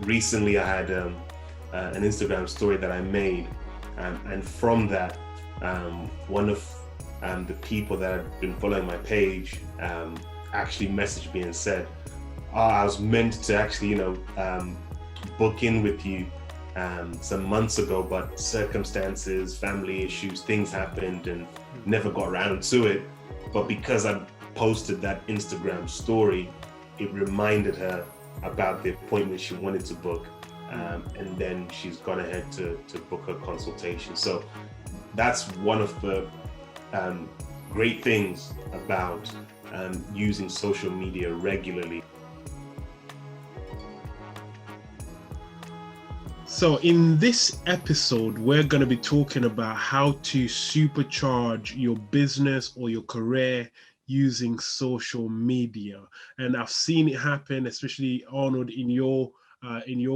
recently I had an Instagram story that I made, and from that, one of the people that had been following my page actually messaged me and said, "Oh, I was meant to actually, book in with you some months ago, but circumstances, family issues, things happened, and never got around to it. But because I posted that Instagram story, it reminded her about the appointment she wanted to book, and then she's gone ahead to book her consultation. So that's one of the um, great things about using social media regularly. So, in this episode, we're going to be talking about how to supercharge your business or your career using social media. And I've seen it happen, especially Arnold in your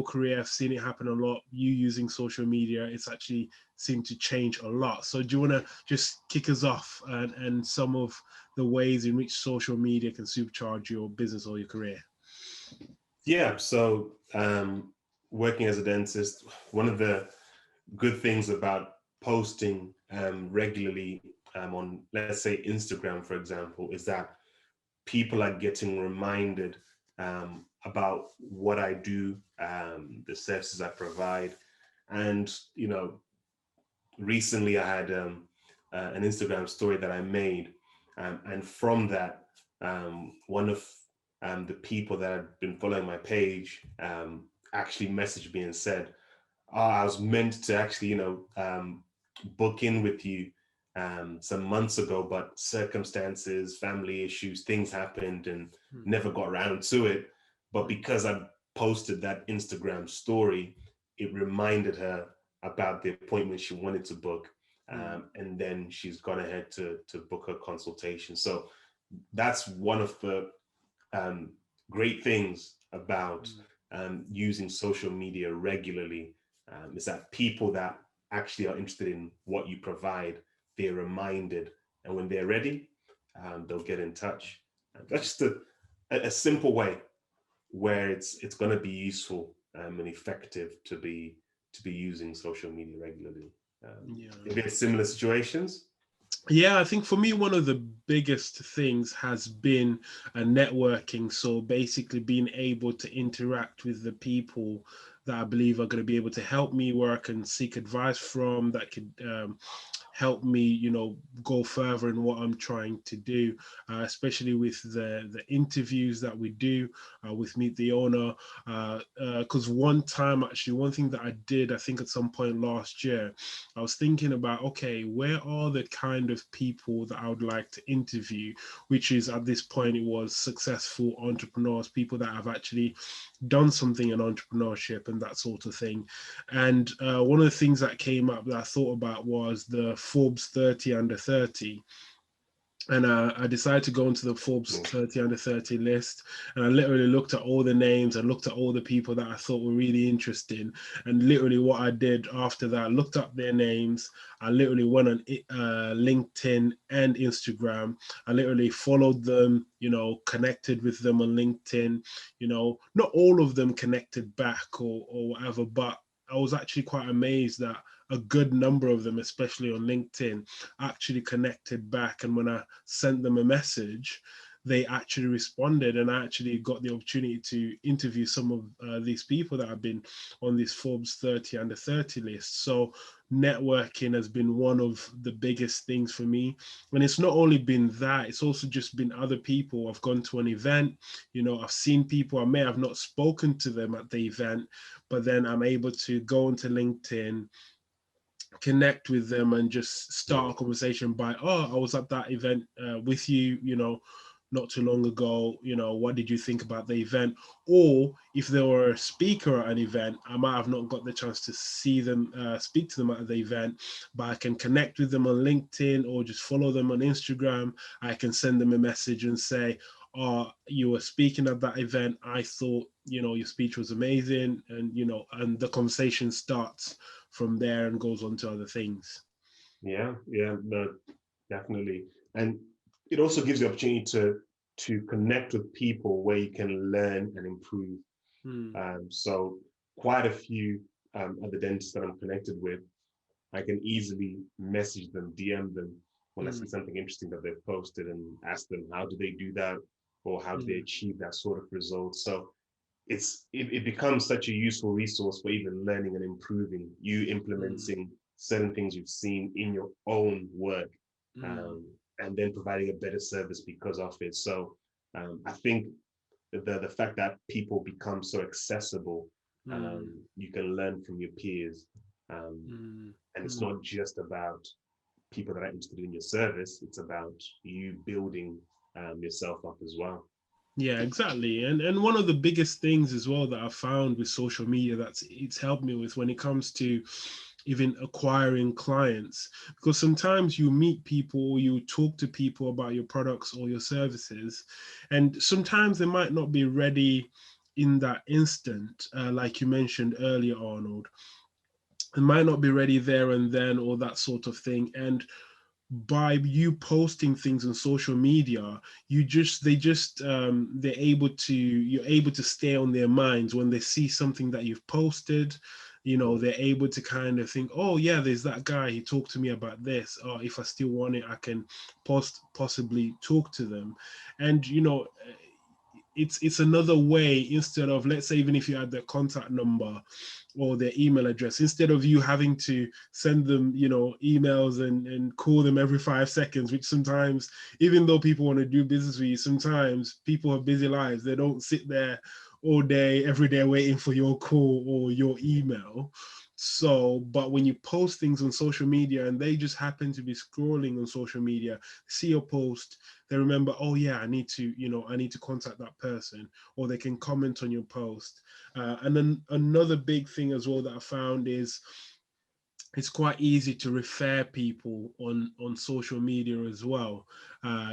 career. I've seen it happen a lot. You using social media, it's actually seemed to change a lot. So, do you want to just kick us off and some of the ways in which social media can supercharge your business or your career? Yeah, so working as a dentist, one of the good things about posting regularly on, let's say, Instagram, for example, is that people are getting reminded about what I do, the services I provide. And, recently I had an Instagram story that I made. And from that, one of the people that had been following my page actually messaged me and said, "Oh, I was meant to actually, book in with you some months ago, but circumstances, family issues, things happened and never got around to it. But because I posted that Instagram story, it reminded her about the appointment she wanted to book. And then she's gone ahead to book her consultation. So that's one of the um, great things about using social media regularly, is that people that actually are interested in what you provide, they're reminded, and when they're ready, they'll get in touch. That's just a simple way where it's going to be useful and effective to be using social media regularly. Yeah. If it's similar situations. Yeah, I think for me, one of the biggest things has been networking. So basically, being able to interact with the people that I believe are going to be able to help me where I can seek advice from, that could help me, go further in what I'm trying to do, especially with the interviews that we do with Meet the Owner. Because one time, actually, one thing that I did, I think at some point last year, I was thinking about, okay, where are the kind of people that I would like to interview, which is at this point, it was successful entrepreneurs, people that have actually done something in entrepreneurship and that sort of thing. And one of the things that came up that I thought about was the Forbes 30 under 30. And I decided to go into the Forbes Mm. 30 under 30 list. And I literally looked at all the names and looked at all the people that I thought were really interesting. And literally, what I did after that, I looked up their names. I literally went on LinkedIn and Instagram. I literally followed them, connected with them on LinkedIn. Not all of them connected back or whatever, but I was actually quite amazed that a good number of them, especially on LinkedIn, actually connected back. And when I sent them a message, they actually responded, and I actually got the opportunity to interview some of these people that have been on this Forbes 30 under 30 list. So networking has been one of the biggest things for me. And it's not only been that, it's also just been other people. I've gone to an event, I've seen people, I may have not spoken to them at the event, but then I'm able to go into LinkedIn, connect with them, and just start a Mm. conversation by, oh, I was at that event with you, not too long ago. What did you think about the event? Or if they were a speaker at an event, I might have not got the chance to see them, speak to them at the event, but I can connect with them on LinkedIn or just follow them on Instagram. I can send them a message and say, oh, you were speaking at that event. I thought, your speech was amazing. And the conversation starts from there and goes on to other things. Yeah, yeah, no, definitely. And it also gives you the opportunity to connect with people where you can learn and improve. Mm, So quite a few other dentists that I'm connected with. I can easily message them, DM them when I see mm, something interesting that they've posted and ask them how do they do that or how do they mm, achieve that sort of result. So it becomes such a useful resource for even learning and improving, you mm, implementing certain things you've seen in your own work, mm, um, and then providing a better service because of it. So I think the fact that people become so accessible, mm, you can learn from your peers, um, mm, and it's mm. not just about people that are interested in your service, it's about you building yourself up as well. Yeah, exactly. And one of the biggest things as well that I found with social media that's it's helped me with when it comes to even acquiring clients, because sometimes you meet people or you talk to people about your products or your services, and sometimes they might not be ready in that instant, like you mentioned earlier, Arnold. It might not be ready there and then or that sort of thing. And by you posting things on social media, you just they just they're able to you're able to stay on their minds when they see something that you've posted. They're able to kind of think, oh yeah, there's that guy, he talked to me about this, or if I still want it, I can possibly talk to them. And it's another way, instead of, let's say, even if you had their contact number or their email address, instead of you having to send them emails and call them every 5 seconds, which sometimes, even though people want to do business with you, sometimes people have busy lives, they don't sit there all day every day waiting for your call or your email. So but when you post things on social media and they just happen to be scrolling on social media, see your post, they remember, oh yeah, I need to contact that person, or they can comment on your post. And then another big thing as well that I found is it's quite easy to refer people on social media as well.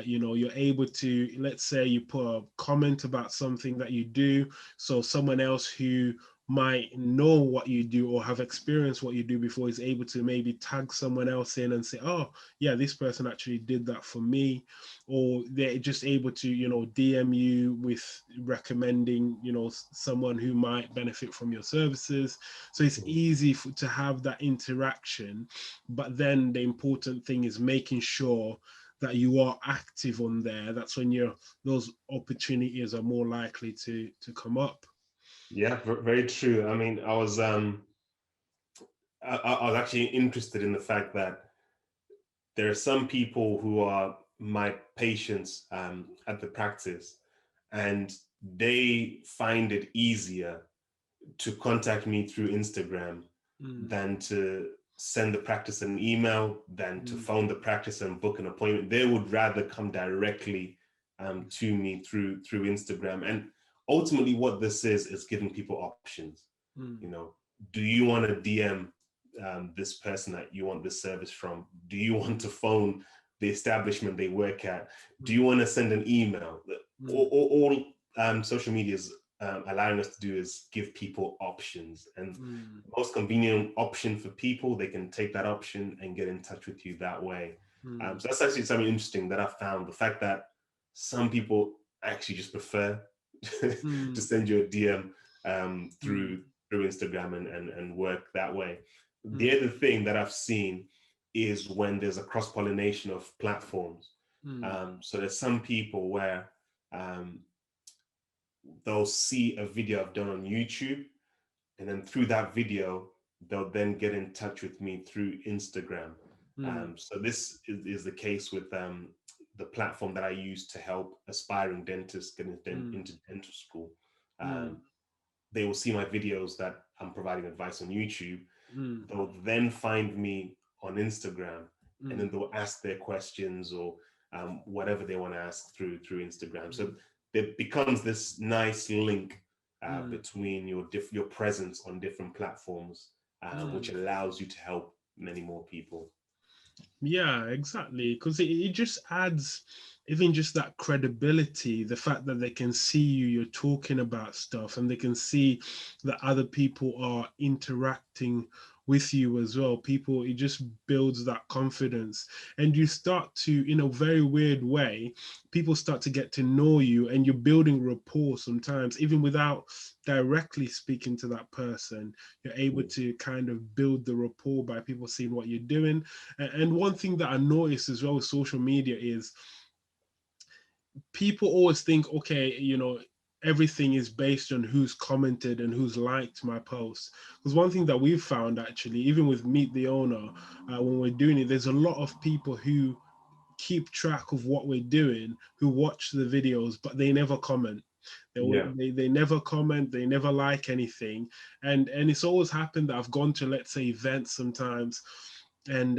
You're able to, let's say you put a comment about something that you do, so someone else who might know what you do or have experienced what you do before is able to maybe tag someone else in and say, oh yeah, this person actually did that for me. Or they're just able to DM you with recommending someone who might benefit from your services. So it's easy to have that interaction. But then the important thing is making sure that you are active on there. That's when those opportunities are more likely to come up. Yeah, very true. I mean, I was actually interested in the fact that there are some people who are my patients at the practice, and they find it easier to contact me through Instagram Mm, than to send the practice an email, than to mm, phone the practice and book an appointment. They would rather come directly to me through Instagram. And ultimately, what this is giving people options. You mm, know, do you want to DM this person that you want this service from? Do you want mm, to phone the establishment they work at? Do you mm, want to send an email? mm, All social media is allowing us to do is give people options, and mm, the most convenient option for people, they can take that option and get in touch with you that way. mm, So that's actually something interesting that I found, the fact that some people actually just prefer to mm, send you a DM mm, through Instagram and work that way. The mm, other thing that I've seen is when there's a cross pollination of platforms. mm, So there's some people where um, they'll see a video I've done on YouTube, and then through that video, they'll then get in touch with me through Instagram. mm, So this is the case with the platform that I use to help aspiring dentists get mm, into dental school. mm, Um, they will see my videos that I'm providing advice on YouTube. mm, They'll then find me on Instagram, and then mm, they'll ask their questions or whatever they want to ask through Instagram. So mm, there becomes this nice link mm, between your presence on different platforms, which mm. allows you to help many more people. Yeah, exactly. Because it just adds even just that credibility, the fact that they can see you're talking about stuff, and they can see that other people are interacting with you as well. People, it just builds that confidence, and you start to, in a very weird way, people start to get to know you, and you're building rapport sometimes, even without directly speaking to that person. You're able to kind of build the rapport by people seeing what you're doing. And one thing that I noticed as well with social media is people always think, okay, everything is based on who's commented and who's liked my post. Because one thing that we've found, actually, even with Meet the Owner, when we're doing it, there's a lot of people who keep track of what we're doing, who watch the videos, but they never comment. Yeah. They never comment, they never like anything. And it's always happened that I've gone to, let's say, events sometimes, and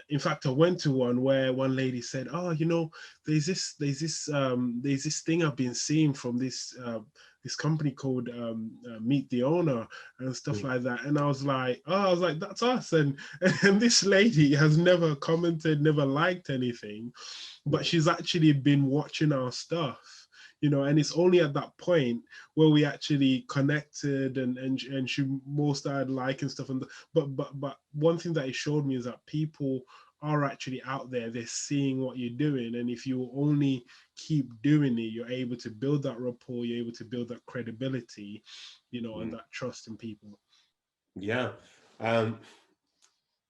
in fact, I went to one where one lady said, "Oh, there's this thing I've been seeing from this company called Meet the Owner and stuff like that." And I was like, "That's us." And this lady has never commented, never liked anything, but she's actually been watching our stuff. And it's only at that point where we actually connected, and she more started liking stuff. And but one thing that it showed me is that people are actually out there, they're seeing what you're doing, and if you only keep doing it, you're able to build that rapport, you're able to build that credibility, and that trust in people. Yeah. Um,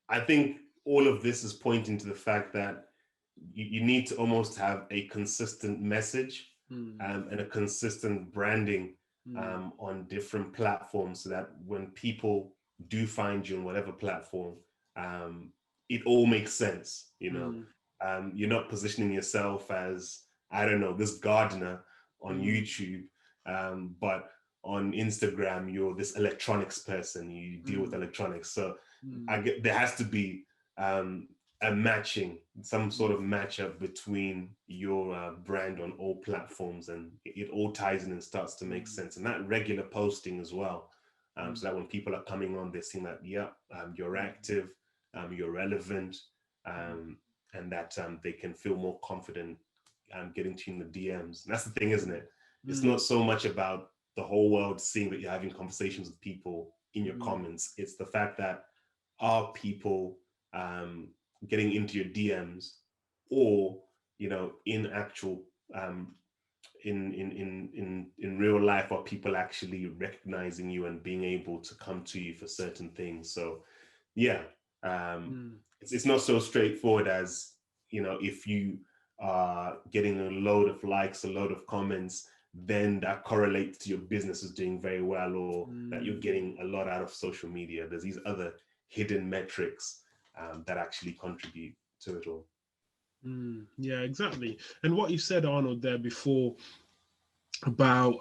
I think all of this is pointing to the fact that you need to almost have a consistent message, and a consistent branding, on different platforms, so that when people do find you on whatever platform, um, it all makes sense. You're not positioning yourself as, I don't know, this gardener on YouTube, but on Instagram you're this electronics person, you deal with electronics. So there has to be a matching, some sort of matchup between your brand on all platforms, and it all ties in and starts to make sense. And that regular posting as well, so that when people are coming on, they're seeing that, yeah, you're active, you're relevant, and that they can feel more confident getting to you in the DMs. And that's the thing, isn't it? It's not so much about the whole world seeing that you're having conversations with people in your comments. It's the fact that, are people getting into your DMs, or in actual in real life, are people actually recognizing you and being able to come to you for certain things? So yeah, it's not so straightforward as, if you are getting a load of likes, a load of comments, then that correlates to your business is doing very well, or that you're getting a lot out of social media. There's these other hidden metrics that actually contribute to it all. Yeah, exactly. And what you said, Arnold, there before about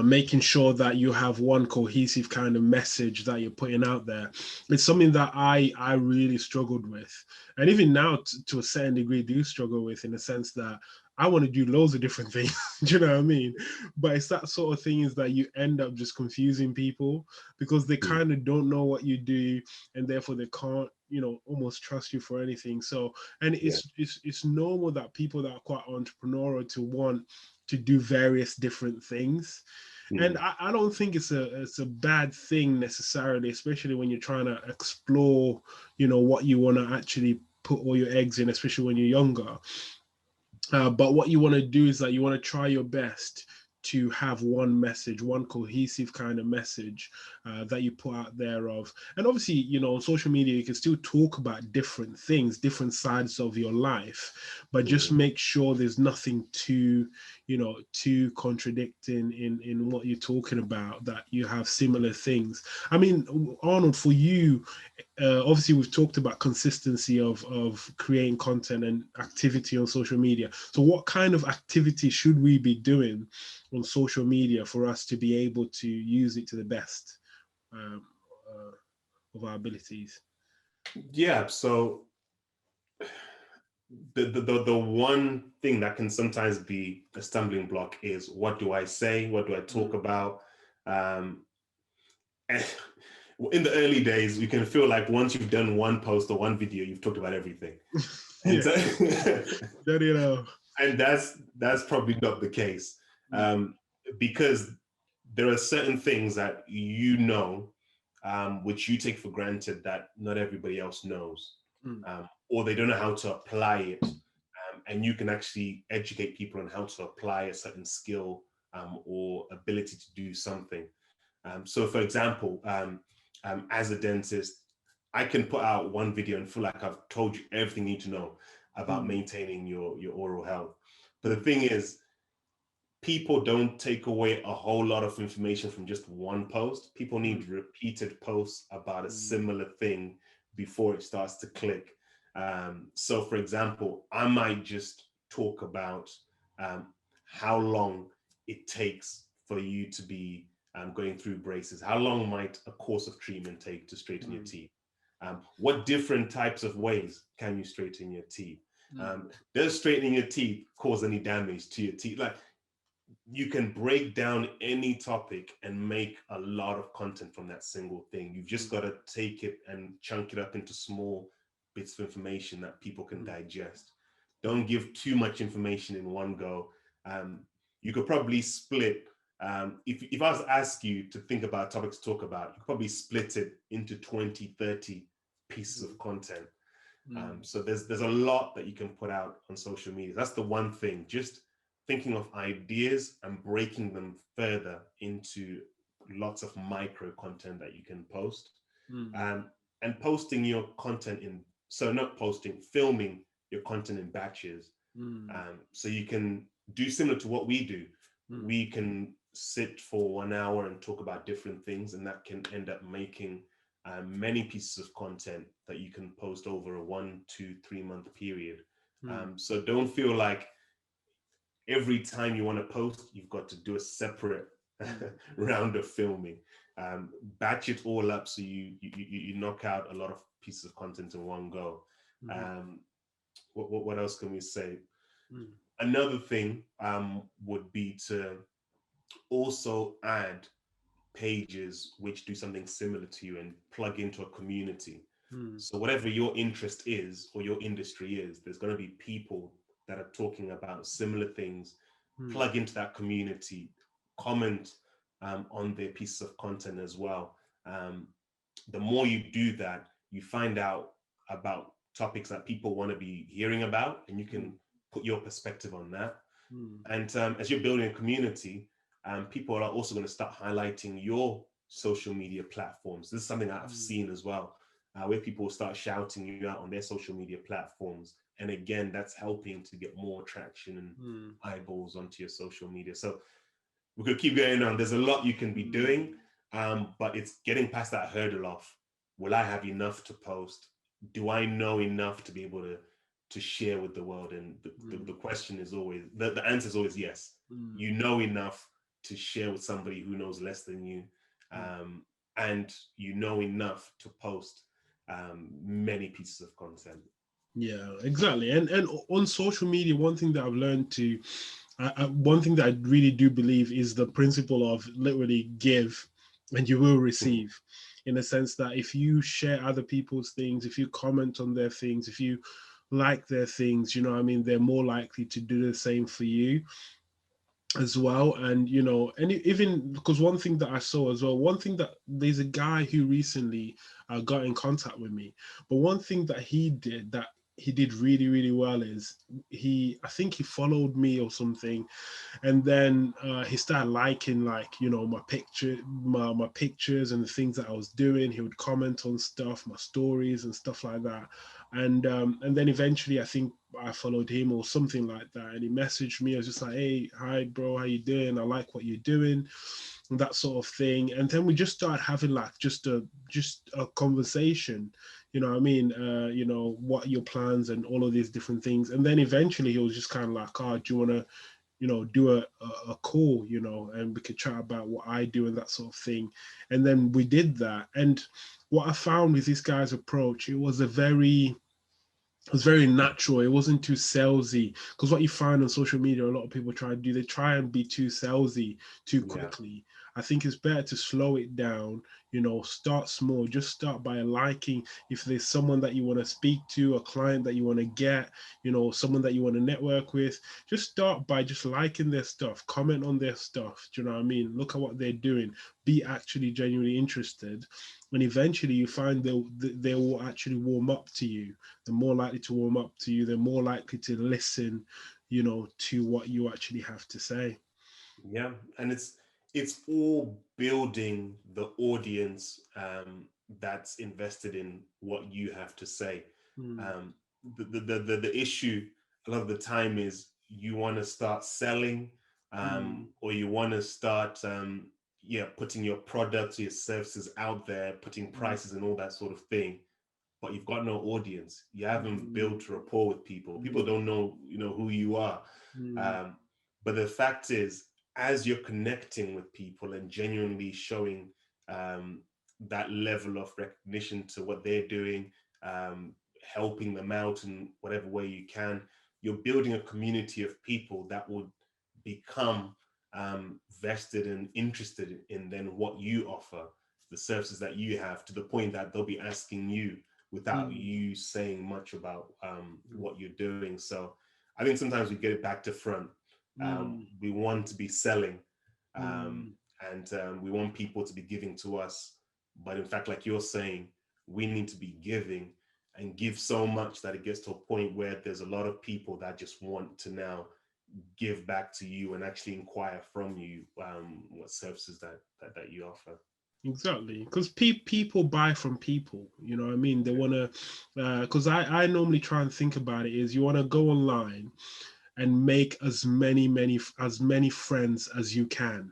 making sure that you have one cohesive kind of message that you're putting out there, it's something that I really struggled with, and even now to a certain degree do struggle with, in the sense that I want to do loads of different things. Do you know what I mean? But it's that sort of thing, is that you end up just confusing people, because they kind of don't know what you do, and therefore they can't, almost trust you for anything. So, and it's normal that people that are quite entrepreneurial to want to do various different things. And I don't think it's a bad thing necessarily, especially when you're trying to explore, what you want to actually put all your eggs in, especially when you're younger. But what you want to do is that you want to try your best to have one message, one cohesive kind of message that you put out there of. And obviously, on social media, you can still talk about different things, different sides of your life, but just make sure there's nothing too, too contradicting in what you're talking about, that you have similar things. I mean, Arnold, for you, obviously we've talked about consistency of creating content and activity on social media. So what kind of activity should we be doing on social media for us to be able to use it to the best um, of our abilities? Yeah. So the one thing that can sometimes be a stumbling block is, what do I say? What do I talk about? And in the early days, you can feel like once you've done one post or one video, you've talked about everything. And Yeah, so, and that's probably not the case, because there are certain things that which you take for granted that not everybody else knows, Mm. or they don't know how to apply it. And you can actually educate people on how to apply a certain skill or ability to do something. So, for example, as a dentist, I can put out one video and feel like I've told you everything you need to know about maintaining your oral health. But the thing is, people don't take away a whole lot of information from just one post. People need repeated posts about a similar thing before it starts to click. So, for example, I might just talk about how long it takes for you to be going through braces. How long might a course of treatment take to straighten your teeth? What different types of ways can you straighten your teeth? Does straightening your teeth cause any damage to your teeth? Like, you can break down any topic and make a lot of content from that single thing. You've just got to take it and chunk it up into small bits of information that people can digest. Don't give too much information in one go. You could probably split, if I was to ask you to think about a topic to talk about, you could probably split it into 20, 30 pieces of content. So there's a lot that you can put out on social media. That's the one thing, just thinking of ideas and breaking them further into lots of micro content that you can post. And posting your content filming your content in batches. So you can do similar to what we do. We can sit for 1 hour and talk about different things, and that can end up making many pieces of content that you can post over a 1, 2, 3 month period. So don't feel like every time you want to post, you've got to do a separate round of filming. Batch it all up so you knock out a lot of pieces of content in one go. What else can we say? Another thing would be to also add pages which do something similar to you and plug into a community. So whatever your interest is or your industry is, there's going to be people that are talking about similar things. Plug into that community, comment on their pieces of content as well. The more you do that, you find out about topics that people want to be hearing about, and you can put your perspective on that. And as you're building a community, people are also going to start highlighting your social media platforms. This is something I've seen as well, where people start shouting you out on their social media platforms. And again, that's helping to get more traction and eyeballs onto your social media. So we could keep going on. There's a lot you can be doing, but it's getting past that hurdle of, will I have enough to post? Do I know enough to be able to share with the world? And the question is always, the answer is always yes. You know enough to share with somebody who knows less than you, and you know enough to post many pieces of content. Yeah, exactly. And on social media, one thing that I've learned one thing that I really do believe is the principle of literally give and you will receive, in the sense that if you share other people's things, if you comment on their things, if you like their things, you know what I mean, they're more likely to do the same for you as well. And and even because one thing that I saw as well, one thing that there's a guy who recently got in contact with me, but one thing that he did really, really well is I think he followed me or something, and then he started liking, like, my pictures and the things that I was doing. He would comment on stuff, my stories and stuff like that, and then eventually I think I followed him or something like that, and he messaged me. I was just like, hey, hi bro, how you doing? I like what you're doing, and that sort of thing. And then we just started having like just a conversation, you know what I mean, what are your plans and all of these different things. And then eventually he was just kind of like, oh, do you want to do a call, and we could chat about what I do and that sort of thing. And then we did that. And what I found with this guy's approach, it was very natural. It wasn't too salesy, because what you find on social media, a lot of people try to do, they try and be too salesy too quickly. I think it's better to slow it down. Start small. Just start by liking. If there's someone that you want to speak to, a client that you want to get, someone that you want to network with, just start by just liking their stuff, comment on their stuff. Do you know what I mean? Look at what they're doing. Be actually genuinely interested, and eventually you find they will actually warm up to you. They're more likely to warm up to you. They're more likely to listen, to what you actually have to say. Yeah, and it's all building the audience that's invested in what you have to say. Mm, Um, the issue a lot of the time is you want to start selling, mm, or you want to start yeah, putting your products or your services out there, putting mm, prices and all that sort of thing, but you've got no audience. You haven't mm, built rapport with people. People mm, don't know, who you are. mm, Um, but the fact is, as you're connecting with people and genuinely showing um, that level of recognition to what they're doing, helping them out in whatever way you can, you're building a community of people that would become vested and interested in then what you offer, the services that you have, to the point that they'll be asking you without mm, you saying much about mm, what you're doing. So I think sometimes we get it back to front. mm, We want to be selling, um, mm. and we want people to be giving to us. But in fact, like you're saying, we need to be giving and give so much that it gets to a point where there's a lot of people that just want to now give back to you and actually inquire from you what services that you offer. Exactly, because people buy from people. You know what I mean? They want to, because I normally try and think about it is you want to go online and make as many friends as you can.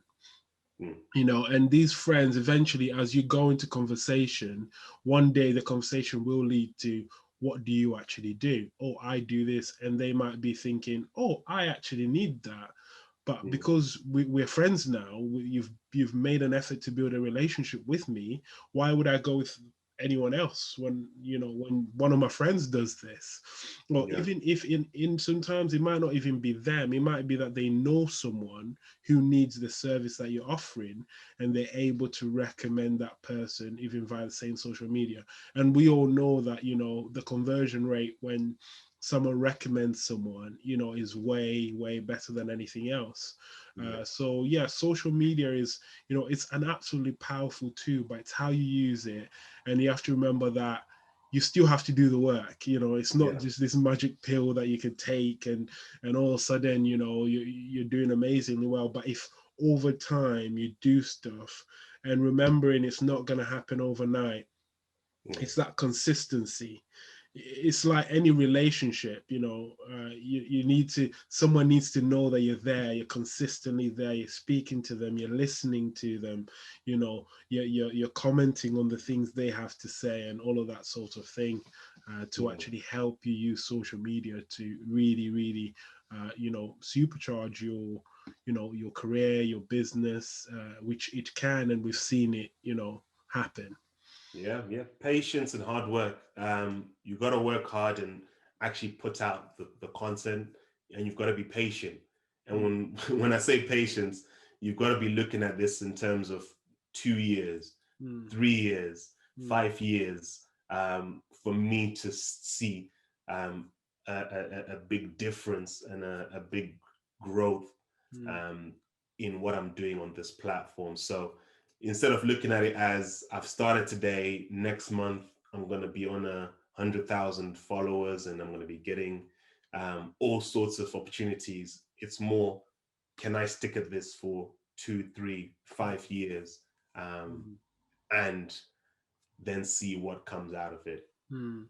Mm, And these friends eventually, as you go into conversation, one day the conversation will lead to, what do you actually do? Oh, I do this. And they might be thinking, oh, I actually need that. But mm, because we're friends now, you've made an effort to build a relationship with me. Why would I go with anyone else when one of my friends does this? Or yeah, even if in sometimes it might not even be them. It might be that they know someone who needs the service that you're offering, and they're able to recommend that person even via the same social media. And we all know that the conversion rate when someone recommends someone, is way better than anything else. yeah, So yeah, social media is, it's an absolutely powerful tool, but it's how you use it. And you have to remember that you still have to do the work. It's not yeah, just this magic pill that you could take and all of a sudden, you're doing amazingly well. But if over time you do stuff, and remembering it's not going to happen overnight, mm, it's that consistency. It's like any relationship, you need to, someone needs to know that you're there, you're consistently there, you're speaking to them, you're listening to them, you're commenting on the things they have to say and all of that sort of thing, to mm. actually help you use social media to really supercharge your career, your business, which it can, and we've seen it happen. Yeah, yeah. Patience and hard work. You got to work hard and actually put out the content, and you've got to be patient. And Mm, when I say patience, you've got to be looking at this in terms of 2 years, mm, 3 years, mm, 5 years, for me to see a big difference and a big growth mm. um, in what I'm doing on this platform. So instead of looking at it as I've started today, next month I'm going to be on 100,000 followers and I'm going to be getting all sorts of opportunities. It's more, can I stick at this for 2, 3, 5 years, um, Mm, and then see what comes out of it? mm.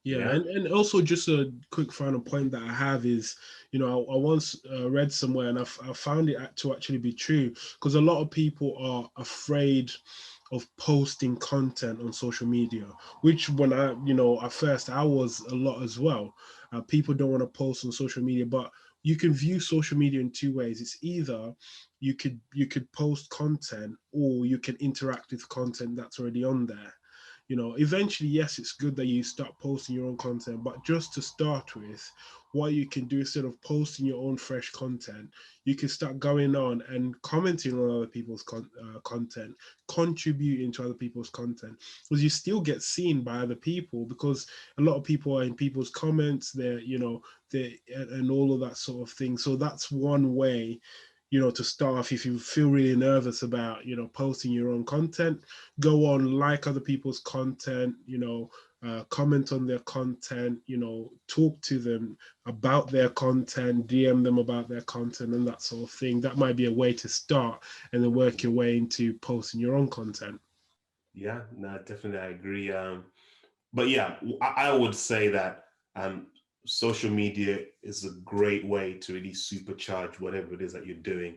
Yeah, Yeah. and also just a quick final point that I have is, I once read somewhere, and I found it to actually be true, because a lot of people are afraid of posting content on social media, which when at first I was a lot as well. People don't want to post on social media, but you can view social media in two ways. It's either you could post content, or you can interact with content that's already on there. Eventually, yes, it's good that you start posting your own content, but just to start with, what you can do, instead of posting your own fresh content, you can start going on and commenting on other people's content, contributing to other people's content, because you still get seen by other people, because a lot of people are in people's comments, they're, they and all of that sort of thing. So that's one way, to start off. If you feel really nervous about, posting your own content, go on, like other people's content, comment on their content, talk to them about their content, DM them about their content and that sort of thing. That might be a way to start, and then work your way into posting your own content. Yeah, no, definitely, I agree. But yeah, I would say that social media is a great way to really supercharge whatever it is that you're doing.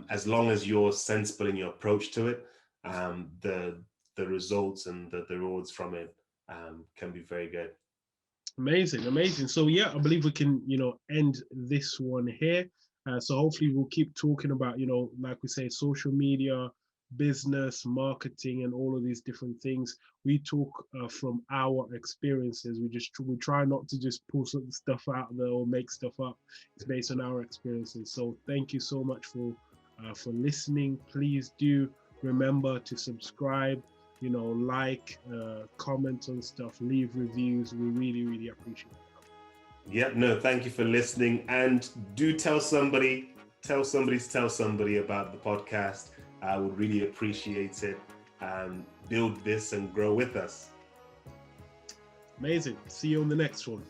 As long as you're sensible in your approach to it, the results and the rewards from it can be very good. Amazing, amazing. So yeah, I believe we can, end this one here. So hopefully we'll keep talking about, like we say, social media, business, marketing, and all of these different things. We talk from our experiences. We try not to just pull some stuff out there or make stuff up. It's based on our experiences. So thank you so much for listening. Please do remember to subscribe, like, comment on stuff, leave reviews. We really, really appreciate it. Yep, no, thank you for listening. And do tell somebody, tell somebody about the podcast. I would really appreciate it. Build this and grow with us. Amazing. See you on the next one.